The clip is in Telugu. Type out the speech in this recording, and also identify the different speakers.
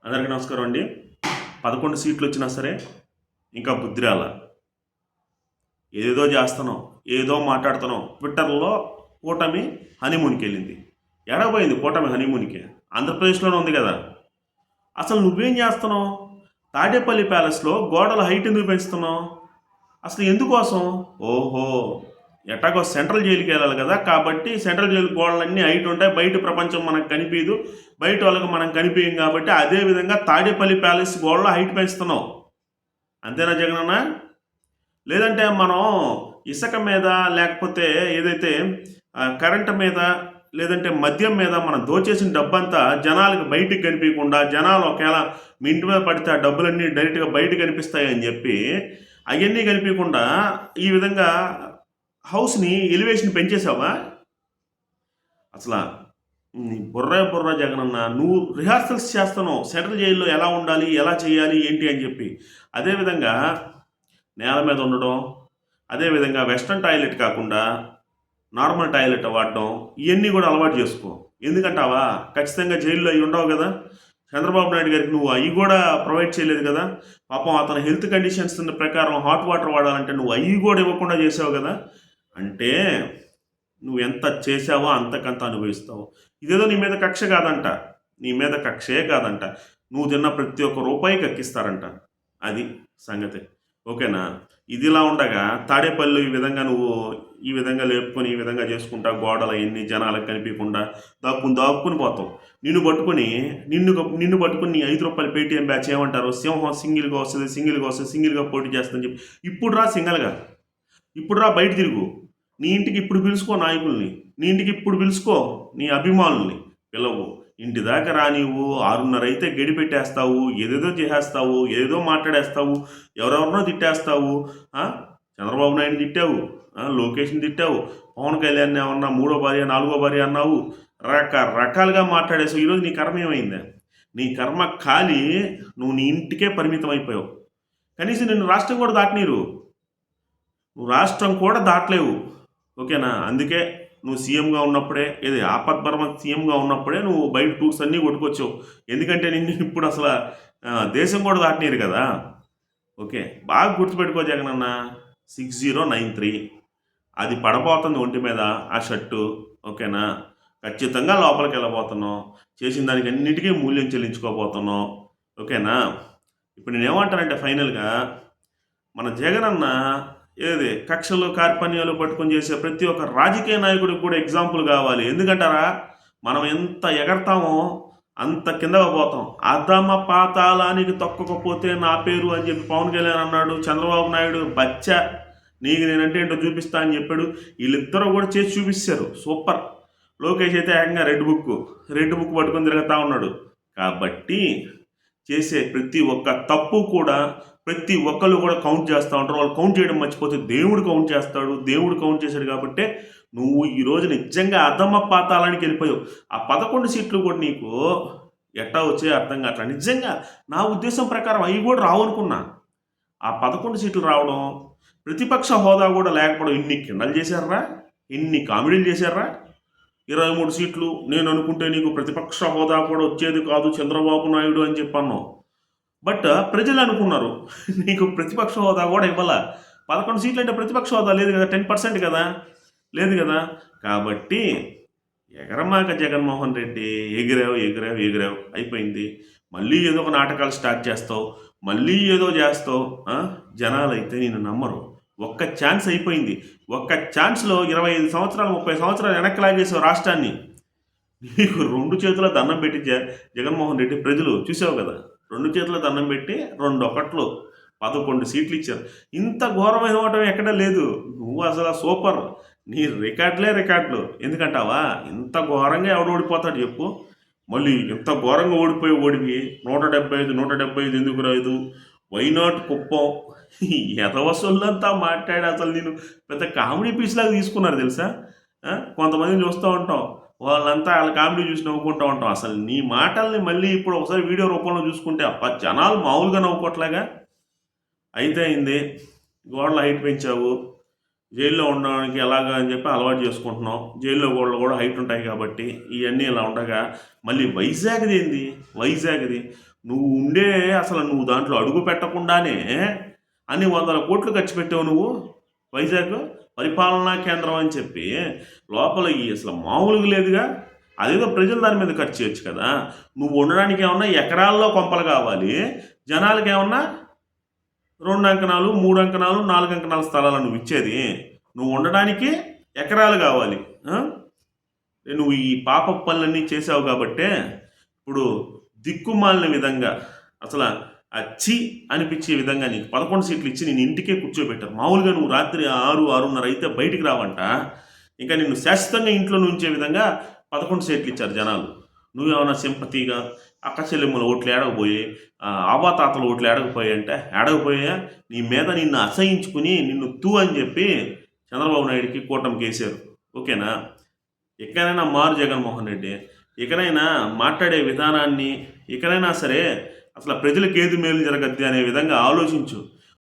Speaker 1: అందరికీ నమస్కారం అండి. 11 సీట్లు వచ్చినా సరే ఇంకా బుద్ధి రాల. ఏదేదో చేస్తున్నాం, ఏదో మాట్లాడుతున్నాం. ట్విట్టర్‌లో కూటమి హనీమూన్‌కెళ్ళింది. ఎక్కడ పోయింది కూటమి హనీమూన్‌కి? ఆంధ్రప్రదేశ్‌లోనే ఉంది కదా! అసలు నువ్వేం చేస్తున్నావు? తాడేపల్లి ప్యాలెస్‌లో గోడల హైట్ ఎందుకు పెంచుతున్నావు? అసలు ఎందుకోసం? ఓహో! ఎట్టాగో సెంట్రల్ జైలుకి వెళ్ళాలి కదా, కాబట్టి సెంట్రల్ జైలు గోడలన్నీ హైట్ ఉంటాయి, బయట ప్రపంచం మనకు కనిపించదు, బయట వాళ్ళకి మనం కనిపించం, కాబట్టి అదే విధంగా తాడేపల్లి ప్యాలెస్ గోడలో హైట్ పెంచుతున్నావు. అంతేనా జగనన్న? లేదంటే మనం ఇసుక మీద, లేకపోతే ఏదైతే కరెంటు మీద, లేదంటే మద్యం మీద మనం దోచేసిన డబ్బంతా జనాలకు బయటికి కనిపించకుండా, జనాలు ఒకవేళ మీ ఇంటి మీద పడితే ఆ డబ్బులన్నీ డైరెక్ట్గా బయట కనిపిస్తాయని చెప్పి అవన్నీ కనిపించకుండా ఈ విధంగా హౌస్ని ఎలివేషన్ పెంచేసావా? అసలు నీ బుర్ర జగనన్న, నువ్వు రిహార్సల్స్ చేస్తున్నావు సెంట్రల్ జైల్లో ఎలా ఉండాలి, ఎలా చేయాలి, ఏంటి అని చెప్పి. అదేవిధంగా నేల మీద ఉండడం, అదేవిధంగా వెస్ట్రన్ టాయిలెట్ కాకుండా నార్మల్ టాయిలెట్ వాడడం, ఇవన్నీ కూడా అలవాటు చేసుకో. ఎందుకంటావా? ఖచ్చితంగా జైల్లో అవి ఉండవు కదా. చంద్రబాబు నాయుడు గారికి నువ్వు అవి కూడా ప్రొవైడ్ చేయలేదు కదా. పాపం అతని హెల్త్ కండిషన్స్ ప్రకారం హాట్ వాటర్ వాడాలంటే నువ్వు అవి కూడా ఇవ్వకుండా చేసావు కదా. అంటే నువ్వు ఎంత చేసావో అంతకంత అనుభవిస్తావు. ఇదేదో నీ మీద కక్ష కాదంట, నీ మీద కక్షే కాదంట, నువ్వు తిన్న ప్రతి ఒక్క రూపాయి కక్కిస్తారంట. అది సంగతి. ఓకేనా? ఇదిలా ఉండగా తాడేపల్లి ఈ విధంగా నువ్వు ఈ విధంగా లేపుకొని ఈ విధంగా చేసుకుంటా గోడలు ఎన్ని జనాలకు కనిపించకుండా దాక్కుని పోతావు. నిన్ను పట్టుకుని నీ ₹5 పేటీఎం బ్యాచ్ ఏమంటారు? సింహం సింగిల్గా సింగిల్గా పోటీ చేస్తుందని చెప్పి ఇప్పుడు రా సింగల్గా, ఇప్పుడు రా బయట తిరుగు. నీ ఇంటికి ఇప్పుడు పిలుచుకో నాయకుల్ని, నీ ఇంటికి ఇప్పుడు పిలుచుకో నీ అభిమానుల్ని పిలవు. ఇంటి దాకా రా. నీవు 6:30 అయితే గడి పెట్టేస్తావు, ఏదేదో చేసేస్తావు, ఏదేదో మాట్లాడేస్తావు, ఎవరెవరినో తిట్టేస్తావు. చంద్రబాబు నాయుడు తిట్టావు, లోకేష్ని తిట్టావు, పవన్ కళ్యాణ్ ఏమన్నా 3వ భార్య 4వ భార్య అన్నావు, రకరకాలుగా మాట్లాడేసావు. ఈరోజు నీ కర్మ ఏమైందా? నీ కర్మ ఖాళీ. నువ్వు నీ ఇంటికే పరిమితం అయిపోయావు. కనీసం నిన్ను రాష్ట్రం కూడా దాటనీరు. నువ్వు రాష్ట్రం కూడా దాటలేవు. ఓకేనా? అందుకే నువ్వు సీఎంగా ఉన్నప్పుడే, ఏది ఆపద్బర్మ సీఎంగా ఉన్నప్పుడే నువ్వు బయట టూర్స్ అన్నీ కొట్టుకొచ్చావు. ఎందుకంటే నిన్ను ఇప్పుడు అసలు దేశం కూడా దాటనీరు కదా. ఓకే, బాగా గుర్తుపెట్టుకో జగనన్న. 6093 అది పడబోతుంది ఒంటి మీద ఆ షర్టు. ఓకేనా? ఖచ్చితంగా లోపలికి వెళ్ళబోతున్నావు. చేసిన దానికి అన్నిటికీ మూల్యం చెల్లించుకోబోతున్నావు. ఓకేనా? ఇప్పుడు నేనేమంటానంటే ఫైనల్గా మన జగనన్న ఏది కక్షలు కార్పణ్యాలు పట్టుకొని చేసే ప్రతి ఒక్క రాజకీయ నాయకుడికి కూడా ఎగ్జాంపుల్ కావాలి. ఎందుకంటారా? మనం ఎంత ఎగరతామో అంత కిందగా పోతాం. అధమ పాతాళానికి తొక్కకపోతే నా పేరు అని చెప్పి పవన్ కళ్యాణ్ అన్నాడు. చంద్రబాబు నాయుడు బచ్చ, నీకు నేనంటే ఏంటో చూపిస్తా అని చెప్పాడు. వీళ్ళిద్దరూ కూడా చేసి చూపిస్తారు, సూపర్. లోకేష్ అయితే ఏకంగా రెడ్ బుక్ పట్టుకొని తిరుగుతూ ఉన్నాడు. కాబట్టి చేసే ప్రతి ఒక్క తప్పు కూడా ప్రతి ఒక్కళ్ళు కూడా కౌంట్ చేస్తూ ఉంటారు. వాళ్ళు కౌంట్ చేయడం మర్చిపోతే దేవుడు కౌంట్ చేస్తాడు. దేవుడు కౌంట్ చేశాడు కాబట్టి నువ్వు ఈరోజు నిజంగా అధమ పాతాళానికి వెళ్ళిపోయావు. ఆ 11 సీట్లు కూడా నీకు ఎట్టా వచ్చాయో అర్థం కావట్లా. నిజంగా నా ఉద్దేశం ప్రకారం అవి కూడా రావనుకున్నా. ఆ 11 సీట్లు రావడం, ప్రతిపక్ష హోదా కూడా లేకపోవడం, ఇన్ని కిండలు చేశారా, ఇన్ని కామెడీలు చేశారా. 23 సీట్లు నేను అనుకుంటే నీకు ప్రతిపక్ష హోదా కూడా వచ్చేది కాదు చంద్రబాబు నాయుడు అని చెప్పాను. బట్ ప్రజలు అనుకున్నారు నీకు ప్రతిపక్ష హోదా కూడా ఇవ్వాల. 11 సీట్లు అంటే ప్రతిపక్ష హోదా లేదు కదా, 10% కదా, లేదు కదా. కాబట్టి ఎగరమాక జగన్మోహన్ రెడ్డి, ఎగిరావు అయిపోయింది. మళ్ళీ ఏదో ఒక నాటకాలు స్టార్ట్ చేస్తావు, మళ్ళీ ఏదో చేస్తావు. జనాలు అయితే నేను నమ్మరు. ఒక్క ఛాన్స్ అయిపోయింది. ఒక్క ఛాన్స్లో 25 సంవత్సరాలు 30 సంవత్సరాలు వెనక్కి లాగేసావు రాష్ట్రాన్ని. నీకు 2 చేతుల దండం పెట్టి జగన్మోహన్ రెడ్డి ప్రజలు చూసావు కదా. 2 చేతుల దండం పెట్టి 2 11 సీట్లు ఇచ్చారు. ఇంత ఘోరమైన ఓటమి ఎక్కడా లేదు. నువ్వు అసలు సూపర్. నీ రికార్డులు. ఎందుకంటావా? ఇంత ఘోరంగా ఎవడు ఓడిపోతాడు చెప్పు. మళ్ళీ ఇంత ఘోరంగా ఓడివి 175 ఎందుకు రాదు, వైనాట్ కుప్పం, ఎదవసొల్లంతా మాట్లాడి అసలు నేను పెద్ద కామెడీ పీస్లాగా తీసుకున్నారు తెలుసా. కొంతమందిని చూస్తూ ఉంటాం, వాళ్ళంతా వాళ్ళ కామెడీ చూసి నవ్వుకుంటూ ఉంటాం. అసలు నీ మాటల్ని మళ్ళీ ఇప్పుడు ఒకసారి వీడియో రూపంలో చూసుకుంటే జనాలు మామూలుగా నవ్వుకోవట్లాగా అయితే అయింది. గోడల హైట్ పెంచావు, జైల్లో ఉండడానికి ఎలాగా అని చెప్పి అలవాటు చేసుకుంటున్నాం. జైల్లో గోడలు కూడా హైట్ ఉంటాయి కాబట్టి ఇవన్నీ ఇలా ఉండగా మళ్ళీ వైజాగ్ది నువ్వు ఉండే అసలు నువ్వు దాంట్లో అడుగు పెట్టకుండానే అన్ని వందల కోట్లు ఖర్చు పెట్టావు నువ్వు. వైజాగ్ పరిపాలనా కేంద్రం అని చెప్పి లోపల ఈ అసలు మామూలుగా లేదుగా. అదేదో ప్రజలు దాని మీద ఖర్చు చేయొచ్చు కదా. నువ్వు ఉండడానికి ఏమన్నా ఎకరాల్లో కొంపలు కావాలి, జనాలకి ఏమన్నా 2 అంకణాలు 3 అంకణాలు 4 అంకణాల స్థలాలు నువ్వు ఇచ్చేది. నువ్వు ఉండడానికి ఎకరాలు కావాలి. నువ్వు ఈ పాప పనులన్నీ చేసావు కాబట్టే ఇప్పుడు దిక్కుమాలిన విధంగా అసలు అచ్చి అనిపించే విధంగా నీకు 11 సీట్లు ఇచ్చి నేను ఇంటికే కూర్చోబెట్టారు. మామూలుగా నువ్వు రాత్రి 6-6:30 అయితే బయటికి రావంట. ఇంకా నిన్ను శాశ్వతంగా ఇంట్లో ఉంచే విధంగా 11 సీట్లు ఇచ్చారు జనాలు. నువ్వేమన్నా సింపతిగా అక్క చెల్లెమ్మల ఓట్లు ఏడకపోయి, అవ్వాతాతల ఓట్లు ఏడకపోయాయి అంటే ఏడకపోయా. నీ మీద నిన్ను అసహించుకుని నిన్ను అని చెప్పి చంద్రబాబు నాయుడికి కూటమికి వేశారు. ఓకేనా? ఎక్కడైనా మారు జగన్మోహన్ రెడ్డి, ఇకనైనా మాట్లాడే విధానాన్ని ఇకనైనా సరే అసలు ప్రజలకు ఏది మేలు జరగద్ది అనే విధంగా ఆలోచించు.